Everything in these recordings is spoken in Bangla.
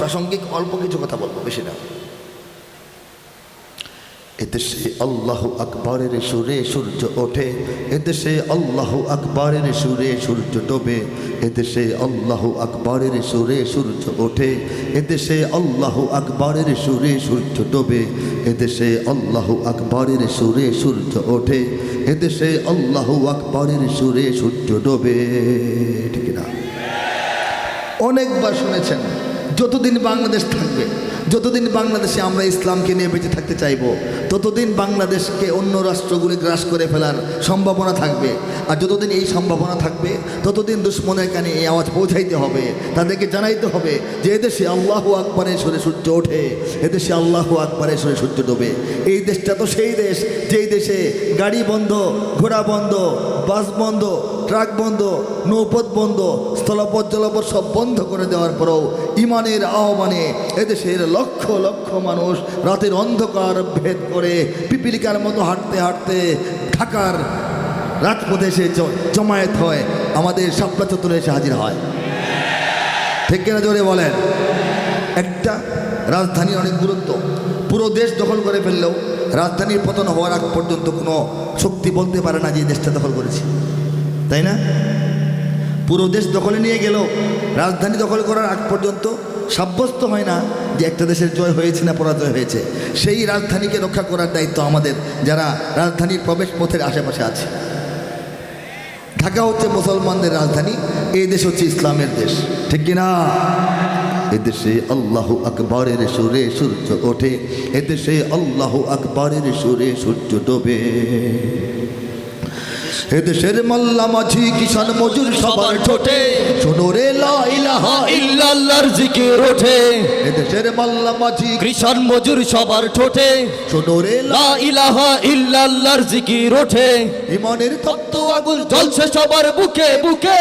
প্রাসঙ্গিক অল্প কিছু কথা বলবো, বেশি না। এদেশে আল্লাহু আকবরের সুরে সূর্য ওঠে, এদেশে আল্লাহু আকবরের সুরে সূর্য ডোবে, এদেশে আল্লাহু আকবরের সুরে সূর্য ওঠে, এদেশে আল্লাহু আকবরের সুরে সূর্য ডোবে, এদেশে আল্লাহু আকবরের সুরে সূর্য ওঠে, এদেশে আল্লাহু আকবরের সুরে সূর্য ডোবে। ঠিক না? অনেকবার শুনেছেন। যতদিন বাংলাদেশ থাকবে, যতদিন বাংলাদেশে আমরা ইসলামকে নিয়ে বেঁচে থাকতে চাইব, ততদিন বাংলাদেশকে অন্য রাষ্ট্রগুলি গ্রাস করে ফেলার সম্ভাবনা থাকবে। আর যতদিন এই সম্ভাবনা থাকবে, ততদিন দুশ্মনের কানে এই আওয়াজ পৌঁছাইতে হবে, তাদেরকে জানাইতে হবে যে এদেশে আল্লাহু আকবরের সুরে সূর্য ওঠে, এদেশে আল্লাহু আকবরের সুরে সূর্য ডোবে। এই দেশটা তো সেই দেশ যেই দেশে গাড়ি বন্ধ, ঘোড়া বন্ধ, বাস বন্ধ, ট্রাক বন্ধ, নৌপথ বন্ধ, স্থলপথ জলপথ সব বন্ধ করে দেওয়ার পরেও ইমানের আহ্বানে এদেশের লক্ষ লক্ষ মানুষ রাতের অন্ধকার ভেদ করে পিপিলিকার মতো হাঁটতে হাঁটতে ঢাকার রাজপথে এসে জমায়েত হয়, আমাদের শাপলা চত্বরে এসে হাজির হয়। ঠিক কিনা জোরে বলেন? একটা রাজধানীর অনেক দূরত্ব, পুরো দেশ দখল করে ফেললেও রাজধানীর পতন হওয়ার আগ পর্যন্ত কোনো শক্তি বলতে পারে না যে দেশটা দখল করেছে, তাই না? পুরো দেশ দখলে নিয়ে গেল, রাজধানী দখল করার আগ পর্যন্ত সাব্যস্ত হয় না যে একটা দেশের জয় হয়েছে না পরাজয় হয়েছে। সেই রাজধানীকে রক্ষা করার দায়িত্ব আমাদের, যারা রাজধানীর প্রবেশ পথের আশেপাশে আছে। ঢাকা হচ্ছে মুসলমানদের রাজধানী, এই দেশ হচ্ছে ইসলামের দেশ। ঠিক কিনা? এদেশে আল্লাহু আকবরের সুরে সূর্য ওঠে, এদেশে আল্লাহু আকবরের সুরে সূর্য ডোবে। এদেশের মোল্লা মাঝি কিষান মজুর সবার ঠোঁটে শোনো রে লা ইলাহা ইল্লাল্লাহর জিকির ওঠে, এদেশের মোল্লা মাঝি কৃষাণ মজুর সবার ঠোঁটে শোনো রে লা ইলাহা ইল্লাল্লাহর জিকির ওঠে। ইমানের তপ্ত আগুন জ্বলছে সবার বুকে বুকে,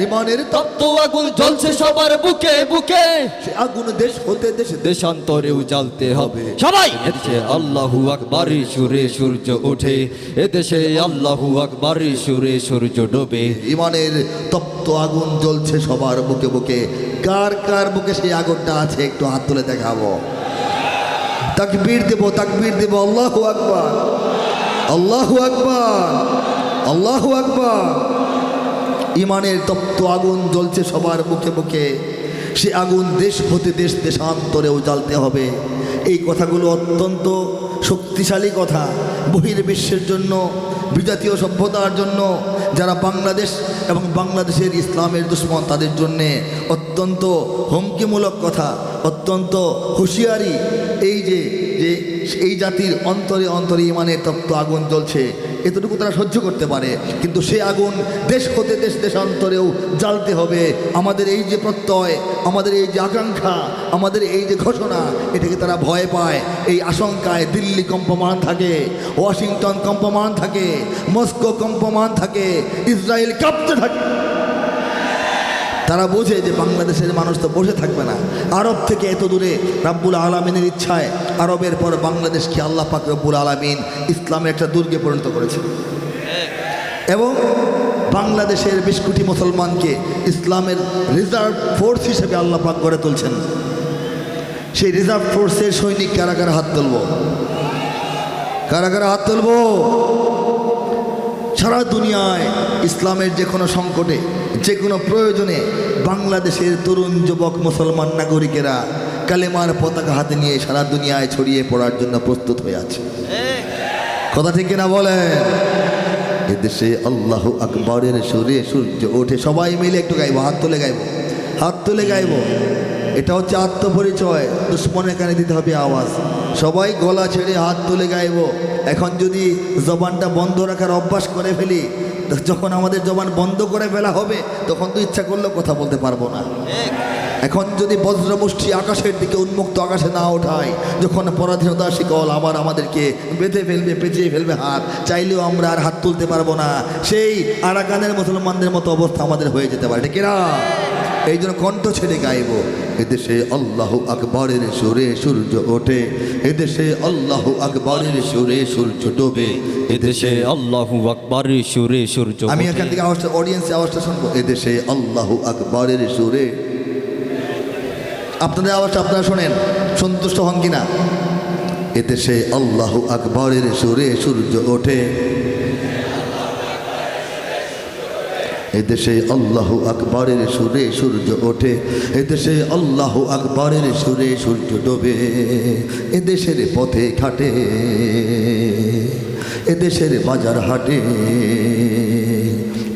ইমানের তপ্ত তো আগুন জ্বলছে সবার বুকে বুকে, সে আগুন দেশ হতে দেশে দেশান্তরেও জ্বালতে হবে সবাই। এদেশে আল্লাহু আকবরের সুরে সূর্য ওঠে, এদেশে আল্লাহু আকবরের সুরে সূর্য ডোবে। ইমানের তপ্ত আগুন জ্বলছে সবার বুকে বুকে। কার কার বুকে সেই আগুনটা আছে একটু হাত তুলে দেখাবো। তাকবীর দেব, তাকবীর দেব। আল্লাহু আকবার, আল্লাহু আকবার, আল্লাহু আকবার। ইমানের তপ্ত আগুন জ্বলছে সবার বুকে বুকে, সে আগুন দেশ হতে দেশ দেশান্তরেও জ্বালতে হবে। এই কথাগুলো অত্যন্ত শক্তিশালী কথা, বহির্বিশ্বের জন্য, বিজাতীয় সভ্যতার জন্য, যারা বাংলাদেশ এবং বাংলাদেশের ইসলামের দুশ্মন তাদের জন্যে অত্যন্ত হুমকিমূলক কথা, অত্যন্ত হুঁশিয়ারি। এই যে এই জাতির অন্তরে অন্তরে ইমানের তপ্ত আগুন জ্বলছে, এতটুকু তারা সহ্য করতে পারে, কিন্তু সে আগুন দেশ হতে দেশ দেশান্তরেও জ্বালতে হবে। আমাদের এই যে প্রত্যয়, আমাদের এই যে আকাঙ্ক্ষা, আমাদের এই যে ঘোষণা, এটাকে তারা ভয় পায়। এই আশঙ্কায় দিল্লি কম্পমান থাকে, ওয়াশিংটন কম্পমান থাকে, মস্কো কম্পমান থাকে, ইসরায়েল কাঁপতে থাকে। তারা বোঝে যে বাংলাদেশের মানুষ তো বসে থাকবে না। আরব থেকে এত দূরে রাব্বুল আলামিনের ইচ্ছায় আরবের পর বাংলাদেশকে আল্লাহ পাক রব্বুল আলামিন ইসলামের একটা দুর্গে পরিণত করেছে, এবং বাংলাদেশের 20 কোটি মুসলমানকে ইসলামের রিজার্ভ ফোর্স হিসেবে আল্লাহ পাক গড়ে তুলছেন। সেই রিজার্ভ ফোর্সের সৈনিক কারা কারা হাত তুলব? কারা কারা হাত তুলব? সারা দুনিয়ায় ইসলামের যে কোনো সংকটে, যে কোনো প্রয়োজনে বাংলাদেশের তরুণ যুবক মুসলমান নাগরিকেরা কালেমার পতাকা হাতে নিয়ে সারা দুনিয়ায় ছড়িয়ে পড়ার জন্য প্রস্তুত হয়ে আছে। কথা ঠিক কিনা বলেন? এদেশে আল্লাহু আকবরের সুরে সূর্য ওঠে। সবাই মিলে একটু গাইবো, হাত তুলে গাইবো, হাত তুলে গাইবো। এটা হচ্ছে আত্মপরিচয়, দুশ্মনের কানে দিতে হবে আওয়াজ। সবাই গলা ছেড়ে হাত তুলে গাইবো। এখন যদি জবানটা বন্ধ রাখার অভ্যাস করে ফেলি, যখন আমাদের জবান বন্ধ করে ফেলা হবে তখন তো ইচ্ছা করলেও কথা বলতে পারবো না। এখন যদি বজ্রমুষ্টি আকাশের দিকে উন্মুক্ত আকাশে না ওঠায়, যখন পরাধীনতা শিকল আবার আমাদেরকে বেঁধে ফেলবে, পেঁচিয়ে ফেলবে হাত, চাইলেও আমরা আর হাত তুলতে পারবো না। সেই আরাকানের মুসলমানদের মতো অবস্থা আমাদের হয়ে যেতে পারে, ঠিক না? এই জন্য কণ্ঠ ছেড়ে গাইব। এদেশে আল্লাহু আকবরের সুরে সূর্য ওঠে, এদেশে আল্লাহু আকবরের সুরে সূর্য ডোবে, এদেশে আল্লাহু আকবরের সুরে সূর্য। আমি এখান থেকে আওয়াজটা, অডিয়েন্সে আওয়াজটা শুনবো। এদেশে আল্লাহু আকবরের সুরে আপনাদের আওয়াজটা আপনারা শোনেন, সন্তুষ্ট হন কিনা? এদেশে আল্লাহু আকবরের সুরে সূর্য ওঠে, এদেশে আল্লাহু আকবরের সুরে সূর্য ওঠে, এদেশে আল্লাহু আকবরের সুরে সূর্য ডোবে, এদেশের পথে ঘাটে, এদেশের বাজার হাটে,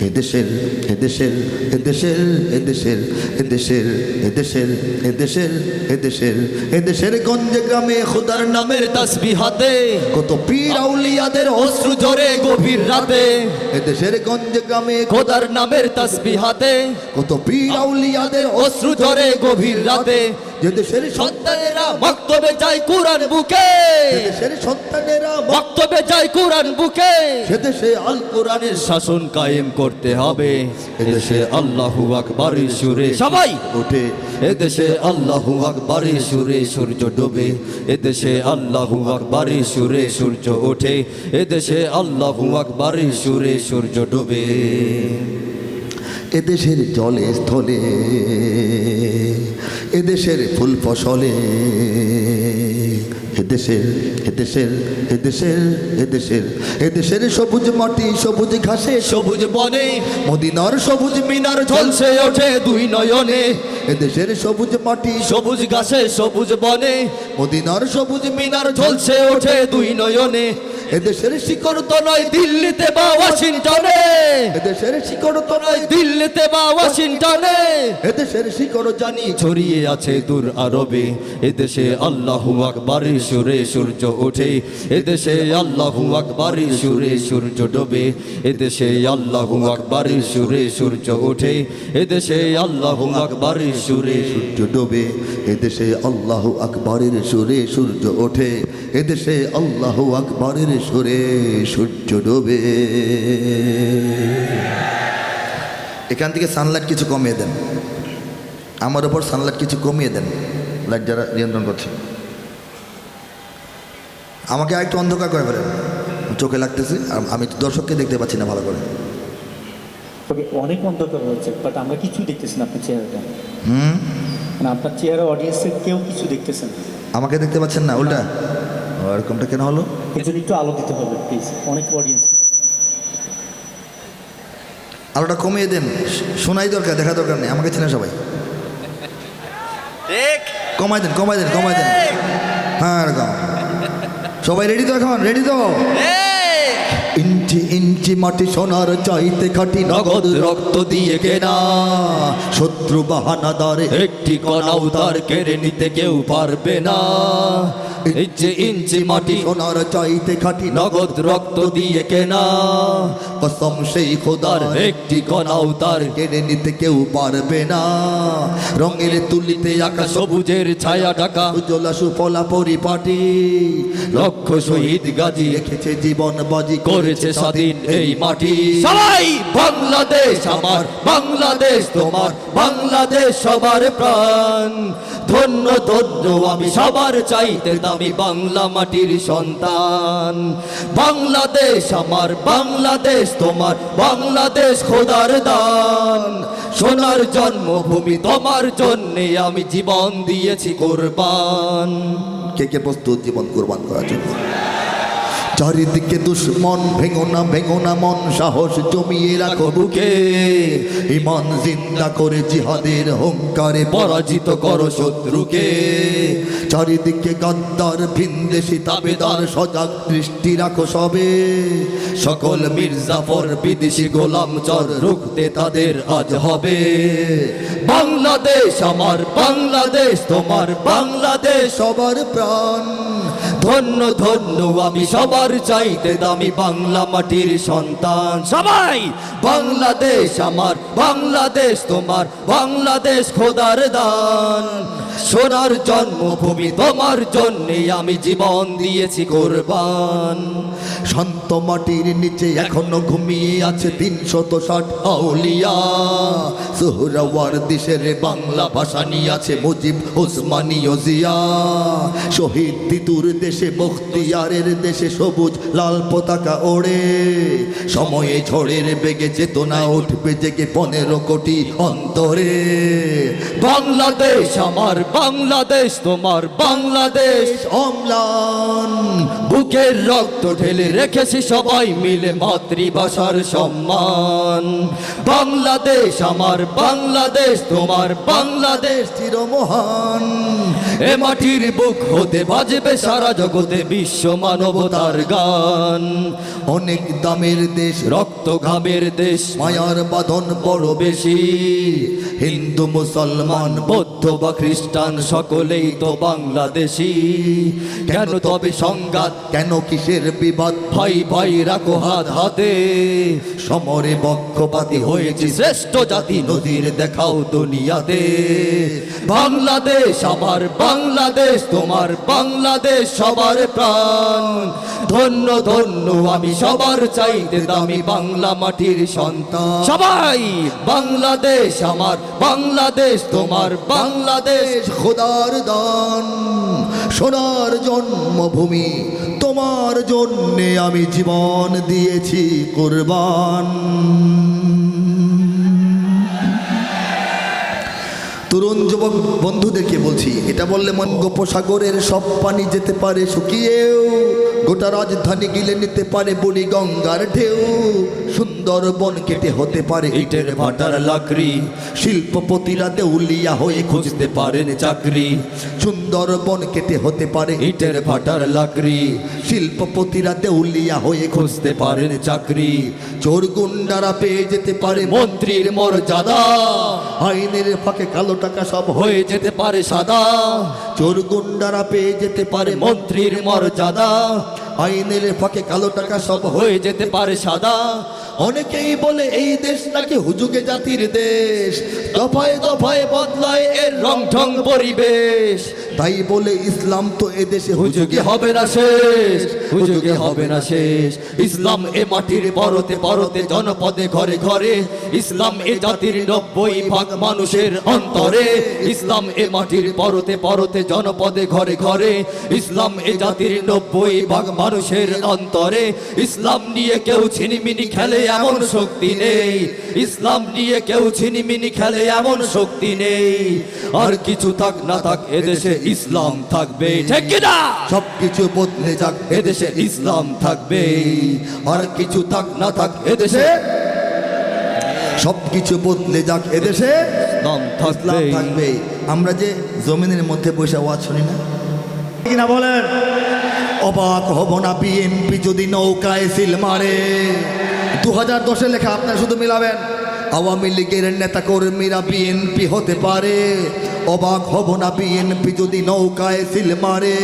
এদেশের এদেশের এদেশের এদেশের এদেশের এদেশের এদেশের এদেশের এদেশের গঞ্জে গ্রামে খোদার নামের তাসবিহ হাতে কত পীর আউলিয়াদের অশ্রু ঝরে গভীর রাতে, এদেশের গঞ্জে গ্রামে খোদার নামের তাসবিহ হাতে কত পীর আউলিয়াদের অশ্রু ঝরে গভীর রাতে, যে দেশের সন্তানেরা বক্তব্যে যায় কুরআন বুকে, দেশের সন্তানেরা বক্তব্যে যায় কুরআন বুকে, সে দেশে আল কোরআনের শাসন কায়েম করতে হবে, এদেশে আল্লাহু আকবরের সুরে সবাই ওঠে, এদেশে আল্লাহু আকবরের সুরে সূর্য ডোবে, এদেশে আল্লাহু আকবরের সুরে সূর্য ওঠে, এদেশে আল্লাহু আকবরের সুরে সূর্য ডোবে, এদেশের জলে স্থলে, এদেশের ফুল ফসলে, এদেশের এদেশের এদেশের এদেশের এদেশের সবুজ মাটি সবুজ ঘাসে সবুজ বনে মদিনার সবুজ মিনার ঝলসে ওঠে দুই নয়নে, এদেশের সবুজ মাটি সবুজ ঘাসে সবুজ বনে মদিনার সবুজ মিনার ঝলসে ওঠে দুই নয়নে, এদেশের শিকড় তো নয় দিল্লিতে বা ওয়াশিংটনে, এদেশের শিকড় তো নয় দিল্লিতে বা ওয়াশিংটনে, এদেশের শিকড় জানি ছড়িয়ে আছে দূর আরবে, এদেশে আল্লাহু আকবরের সুরে সূর্য ওঠে, এদেশে আল্লাহু আকবরের সুরে সূর্য ডোবে, এদেশে আল্লাহু আকবরের সুরে সূর্য ওঠে, এদেশে আল্লাহু আকবরের সুরে সূর্য ডোবে, এদেশে আল্লাহু আকবরের সুরে সূর্য ওঠে, এদেশে আল্লাহু আকবরের সুরে সূর্য ডোবে। এখান থেকে সানলাইট কিছু কমিয়ে দেন, আমার ওপর সানলাইট কিছু কমিয়ে দেন, লাইট যারা নিয়ন্ত্রণ করছে। আমাকে আরেকটু অন্ধকার করে ফেলেন, চোখে লাগতেছে আর আমি দর্শককে দেখতে পাচ্ছি না ভালো করে। ওকে, অনেক অন্ধকার হয়েছে, বাট আমরা কিছু দেখতেছি না আপনার চেহারাটা, হুম, মানে আপনার চেহারা অডিয়েন্সের কেউ কিছু দেখতেছে না। আমাকে দেখতে পাচ্ছেন না, উল্টা এরকমটা কেন হলো? এর জন্য একটু আলো দিতে হবে প্লিজ, অনেক অডিয়েন্স। আলোটা কমিয়ে দেন, শোনাই দরকার, দেখা দরকার নেই, আমাকে চেনে সবাই। কমাই দেন কমাই দেন কমাই দেন, হ্যাঁ এরকম। সবাই রেডি তো? এখন রেডি তো? ইঞ্চি ইঞ্চি মাটি সোনার চাইতে খাটি নগদ রক্ত দিয়ে কেনা, শত্রু বাহানাদারে একটি কণাও তার কেড়ে নিতে কেউ পারবে না, এই যে ইঞ্চি মাটি সোনার চাইতে খাটি নগদ রক্ত দিয়ে কেনা, কসম সেই খোদার আর একটি কণাও তার কেড়ে নিতে কেউ পারবে না। রঙের তুলিতে আকাশ সবুজের ছায়া ঢাকা, উজ্জ্বলা সুফলা পরিপাটি, লক্ষ শহীদ গাজী রেখেছে জীবন বাজি করেছে স্বাধীন এই মাটি। সবাই বাংলাদেশ আমার, বাংলাদেশ তোমার, বাংলাদেশ সবার প্রাণ, ধন্য ধন্য আমি সবার চাইতে দামি বাংলা মাটির সন্তান। বাংলাদেশ আমার, বাংলাদেশ তোমার, বাংলাদেশ খোদার দান, সোনার জন্মভূমি তোমার জন্যে আমি জীবন দিয়েছি কোরবান। কে কে প্রস্তুত জীবন কোরবান করার জন্য? চারিদিকে দুশ্মন, ভেঙো না মন, সাহস জমিয়ে রাখো বুকে, ইমান জিন্দা করে জিহাদের হুঙ্কারে পরাজিত করো শত্রুকে, চারিদিকে গাদ্দার ভিনদেশি তাবেদার, সজাগ দৃষ্টি রাখো সবে, সকল মির্জাফর বিদেশি গোলাম চর রুখতে তাদের আজ হবে। বাংলাদেশ আমার, বাংলাদেশ তোমার, বাংলাদেশ সবার প্রাণ, ধন্য ধন্য আমি সবার চাইতে দামি বাংলা মাটির সন্তান। সবাই বাংলাদেশ আমার, বাংলাদেশ তোমার, বাংলাদেশ খোদার দান, সোনার জন্মভূমি তোমার জন্যে আমি জীবন দিয়েছি কোরবান। শান্ত মাটির নিচে এখনো ঘুমিয়ে আছে ৩৬০ আউলিয়া, সোহরাওয়ার দেশের বাংলা ভাষা নিয়ে আছে মুজিব, ওসমানী ও জিয়া, শহীদ তিতুর দেশে বখতিয়ারের দেশে সবুজ লাল পতাকা ওড়ে, সময়ে ঝড়ের বেগে চেতনা উঠবে জেগে 15 কোটি অন্তরে। বাংলাদেশ আমার বাংলাদেশ তোমার বাংলাদেশ, অম্লান বুকের রক্ত ঢেলে রেখেছি সবাই মিলে মাতৃভাষার সম্মান। বাংলাদেশ আমার বাংলাদেশ তোমার বাংলাদেশ, চিরমহান এ মাটির বুক হতে বাজবে সারা জগতে বিশ্ব মানবতার গান। অনেক দামের দেশ, রক্ত ঘামের দেশ, মায়ার বাঁধন বড় বেশি, হিন্দু মুসলমান বৌদ্ধ বা খ্রিস্টান সকলেই তো বাংলাদেশি। কেন তবে সংঘাত, কেন কিসের বিবাদ, ভাই ভাই রাখো হাত হাতে, সমরে পক্ষপাতী হয়েছি শ্রেষ্ঠ জাতি নদীর দেখাও দুনিয়াতে। বাংলাদেশ আমার বাংলাদেশ তোমার বাংলাদেশ সবার প্রাণ, ধন্য ধন্য আমি সবার চাইতে দামি বাংলা মাটির সন্তান। সবাই বাংলাদেশ আমার বাংলাদেশ তোমার বাংলাদেশ, খোদার দান সোনার জন্মভূমি, তোমার জন্যে আমি জীবন দিয়েছি কুরবান। তরুণ যুবক বন্ধুদেরকে বলছি, এটা বললে বঙ্গোপসাগরের সব পানি যেতে পারে শুকিয়েও, গোটা রাজধানী গিলে নিতে পারে বুড়ি গঙ্গার ঢেউ, সুন্দরবন কেটে হতে পারে ইটের ভাটার লাকড়ি, শিল্পপতিরা দেউলিয়া হয়ে খুঁজতে পারেন চাকরি। সুন্দরবন কেটে হতে পারে ইটের ভাটার লাকড়ি, শিল্পপতিরা দেউলিয়া হয়ে খুঁজতে পারেন চাকরি। চোর গুন্ডারা পেয়ে যেতে পারে মন্ত্রীর মর্যাদা, আইনের ফাঁকে কালো টাকা সব হয়ে যেতে পারে সাদা। চোর গুন্ডারা পেয়ে যেতে পারে মন্ত্রীর মর্যাদা, আইনের ফাঁকে কালো টাকা সব হয়ে যেতে পারে সাদা। অনেকেই বলে এই দেশ নাকি হুজুগে জাতির দেশ, দফায় দফায় বদলায় এর রং ঢং পরিবেশ, তাই বলে ইসলাম তো এদেশে হুজুগে হবে না শেষ, হুজুগে হবে না শেষ। ইসলাম এ মাটির পরতে পরতে জনপদে ঘরে ঘরে, ইসলাম এ জাতির 90% মানুষের অন্তরে। ইসলাম এ মাটির পরতে পরতে জনপদে ঘরে ঘরে, ইসলাম এ জাতির 90% মানুষের অন্তরে। ইসলাম নিয়ে কেউ ছিনিমিনি খেলে এমন শক্তি নেই, ইসলাম নিয়ে কেউ ছিনিমিনি খেলে এমন শক্তি নেই। আর কিছু থাক না থাক এদেশে ইসলাম থাকবে, ঠিক কি না? সবকিছু বদলে যাক এদেশে ইসলাম থাকবে, আর কিছু থাক না থাক এদেশে সবকিছু বদলে যাক এদেশে ইসলাম ইসলাম থাকবে। থাকবে। আমরা যে জমিনের মধ্যে বসে আওয়াজ শুনি না, কিনা বলেন? অবাক হব না বিএনপি যদি নৌকায় সিল মারে। 2010-এ লেখা, আপনারা শুধু মিলাবেন। আওয়ামী লীগের নেতা কর্মীরা বিএনপি হতে পারে, অবাক হব না বিএনপি যদি নৌকায় সিল মারে।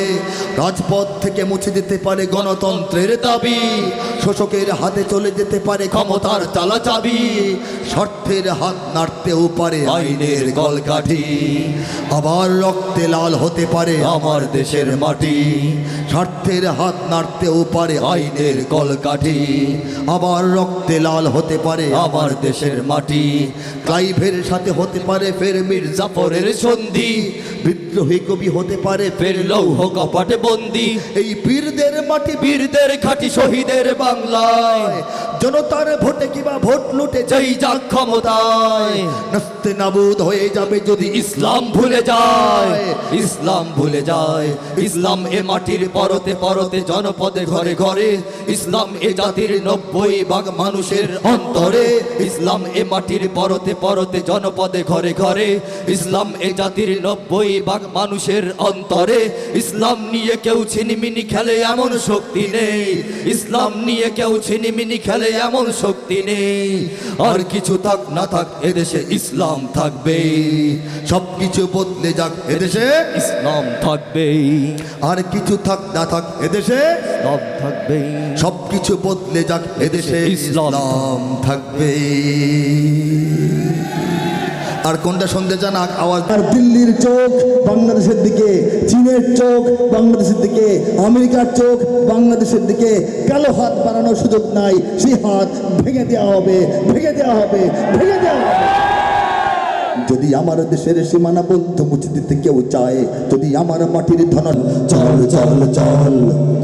রাজপথ থেকে মুছে যেতে পারে গণতন্ত্রের দাবি, শোষকের হাতে চলে যেতে পারে ক্ষমতার তালা চাবি, স্বার্থের হাত নাড়তেও পারে আইনের কলকাঠি, আবার রক্তে লাল হতে পারে আমার দেশের মাটি। স্বার্থের হাত নাড়তেও পারে আইনের কলকাঠি, আবার রক্তে লাল হতে পারে আমার দেশের মাটি। ক্লাইভের সাথে হতে পারে ফের জাফরের সন্ধি, বিদ্রোহী কবি হতে পারে ফের লৌহ কপাটে বন্দি। এই বীরদের মাটি বীরদের খাঁটি শহীদের বাংলায়, জনতার ভোটে কিবা ভোট লুটে যেই যাক ক্ষমতায়, নাস্তে নাবুদ হয়ে যাবে যদি ইসলাম ভুলে যায়, ইসলাম ভুলে যায়। ইসলাম এ মাটির পরতে পরতে জনপদে ঘরে ঘরে, ইসলাম এ জাতির 90% মানুষের অন্তরে। ইসলাম এ মাটির পরতে পরতে জনপদে ঘরে ঘরে, ইসলাম এ জাতির 90% মানুষের অন্তরে। ইসলাম নিয়ে কেউ ছিনিমিনি খেলে এমন শক্তি নেই, ইসলাম নিয়ে কেউ ছিনিমিনি খেলে এমন শক্তি নেই। আর কিছু থাক না থাক এদেশে ইসলাম থাকবে, সবকিছু বদলে যাক এদেশে ইসলাম থাকবে, আর কিছু থাক না থাক এদেশে ইসলাম থাকবে। সবকিছু বদলে যাক এদেশে ইসলাম ইসলাম থাকবে। আর কোনটা শুনতে চান আওয়াজ? আর দিল্লির চোখ বাংলাদেশের দিকে, চীনের চোখ বাংলাদেশের দিকে, আমেরিকার চোখ বাংলাদেশের দিকে। কালো হাত বাড়ানোর সুযোগ নাই, সেই হাত ভেঙে দেওয়া হবে, ভেঙে দেওয়া হবে, ভেঙে দেওয়া হবে। যদি আমার দেশের সীমানা বন্ধ মুছে দিতে কেউ চায়, যদি আমার মাটির ধন চল চল চল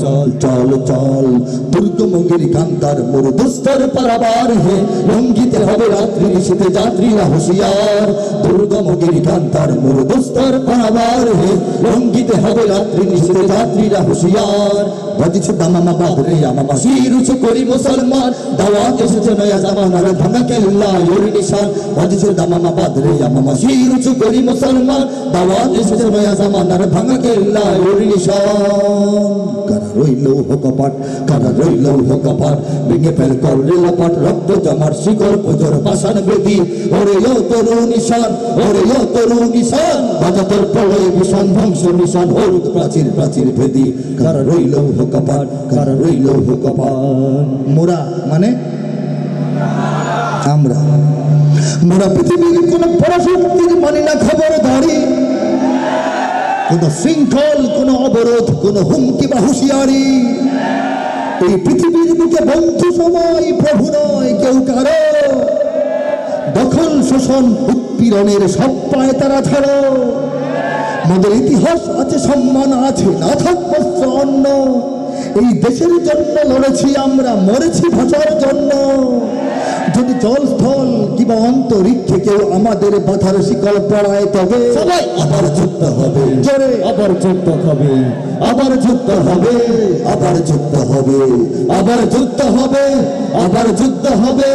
চল চল চল দুর্গমগিরি কান্তার মোর দুস্তর পারাবার হে, লঙ্ঘিতে হবে রাত্রি নিশীতে যাত্রীরা হুঁশিয়ার। দুর্গমগিরি কান্তার মোর দুস্তর পারাবার হে, লঙ্ঘিতে হবে রাত্রি নিশীতে যাত্রীরা হুঁশিয়ার। বাজিছে দামামা বাদরে আমামা শির উঁচু করি মুসলমান, দাওয়াত এসেছে নয়া জামানার ভাঙা কেল্লা ওর নিশান। বাজিছে দামামা বাদরে আমামা শির উঁচু করি মুসলমান, দাওয়াত এসেছে নয়া জামানার ভাঙা কেল্লা ওর নিশান। কারা রইল হোকপাট, কারা রইল হোকপাট, ভেঙে ফেল করলে লাপাট, রক্ত জমার শিকড় পুজোর পাষাণ বেদি। ওরে ও তরু নিশান, ওরে ও তরু নিশান, বাজাতর প্রলয় ভীষণ ধ্বংস নিশান হরুক প্রাচীর প্রাচীর ভেদি। কারা রইল হোকপাট, কারা রইল হোকপাট। মোরা মানে আমরা, মোরা পৃথিবীর কোন পরাশক্তির মানি না খবরদারি, কোন শৃঙ্খল, কোন অবরোধ, কোন হুমকি বা হুঁশিয়ারি। এই পৃথিবীর বুকে বন্ধু সবাই, প্রভু নয় কেউ কারো। দখল শোষণ উৎপীড়নের সব পায় তারা ছাড়ো। আমাদের ইতিহাস আছে, সম্মান আছে, না থাক বস্ত্র অন্ন। এই দেশের জন্য লড়েছি আমরা, মরেছি ভাষার জন্য। যদি জলস্থল কিংবা অন্তরিক্ষে কেউ আমাদের বাধার শিকল পড়ায়, তবে সবাই আবার যুদ্ধ হবে, জোরে আবার যুদ্ধ হবে, আবার যুদ্ধ হবে, আবার যুদ্ধ হবে, আবার যুদ্ধ হবে, আবার যুদ্ধ হবে,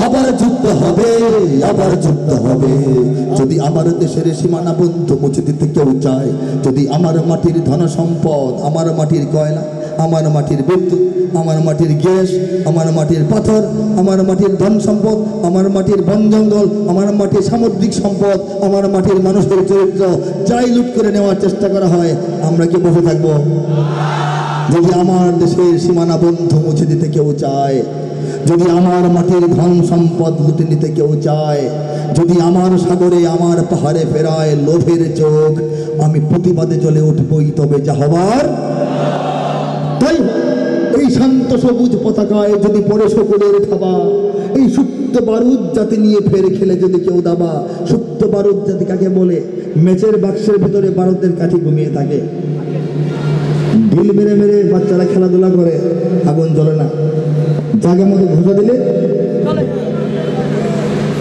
আবার যুদ্ধ হবে, আবার যুদ্ধ হবে। যদি আমার দেশের সীমানা বন্ধ মুছে দিতে কেউ চায়, যদি আমার মাটির ধন সম্পদ, আমার মাটির কয়লা, আমার মাটির বিদ্যুৎ, আমার মাটির গ্যাস, আমার মাটির পাথর, আমার মাটির ধন সম্পদ, আমার মাটির বন জঙ্গল, আমার মাটির সামুদ্রিক সম্পদ, আমার মাটির মানুষের চরিত্র যাই লুট করে নেওয়ার চেষ্টা করা হয়, আমরা কি বসে থাকবো? যদি আমার দেশের সীমানা বন্ধ মুছে দিতে কেউ চায়, যদি আমার মাটির ধন সম্পদ লুটে নিতে কেউ চায়, যদি আমার সাগরে, আমার পাহাড়ে ফেরায় লোভের চোখ, আমি প্রতিবাদে চলে উঠবই, তবে যা হবার তাই। এই শান্ত সবুজ পতাকায় যদি পড়ে সকলের থাবা, এই সুপ্ত বারুদ জাতি নিয়ে ফের খেলে যদি কেউ দাবা। সুপ্ত বারুদ জাতি কাকে বলে? মেচের বাক্সের ভিতরে বারুদের কাঠি ঘুমিয়ে থাকে, ঢিল মেরে মেরে বাচ্চারা খেলাধুলা করে, আগুন জ্বলে না। জায়গা মতো ঘষা দিলে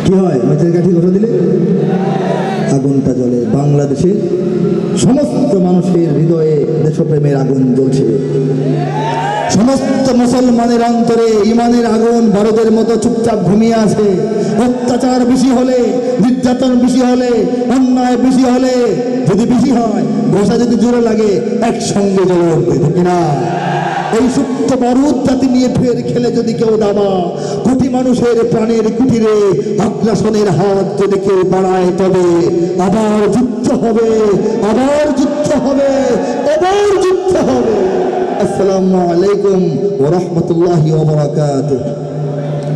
কি হয়? মেচের কাঠি ঘষা দিলে আগুনটা জ্বলে। বাংলাদেশে সমস্ত মানুষের হৃদয়ে দেশপ্রেমের আগুন জ্বলছে। সমস্ত মুসলমানের অন্তরে ইমানের আগুন ভারতের মতো চুপচাপ ঘুমিয়ে আছে। অত্যাচার বেশি হলে, নির্যাতন বেশি হলে, অন্যায় বেশি হলে, যদি বেশি হয়, ঘোষা যদি জোরে লাগে, একসঙ্গে জ্বলে উঠবে, ঠিক না? এই সুপ্ত বারুদ জাতি নিয়ে ফের খেলে যদি কেউ দাবা, কোটি মানুষের প্রাণের কুটিরে আগ্রাসনের হাত যদি কেউ বাড়ায়, তবে আবার যুদ্ধ হবে, আবার যুদ্ধ হবে, আবার যুদ্ধ হবে। আসসালামু আলাইকুম ওয়া রাহমাতুল্লাহি ওয়া বারাকাতুহু।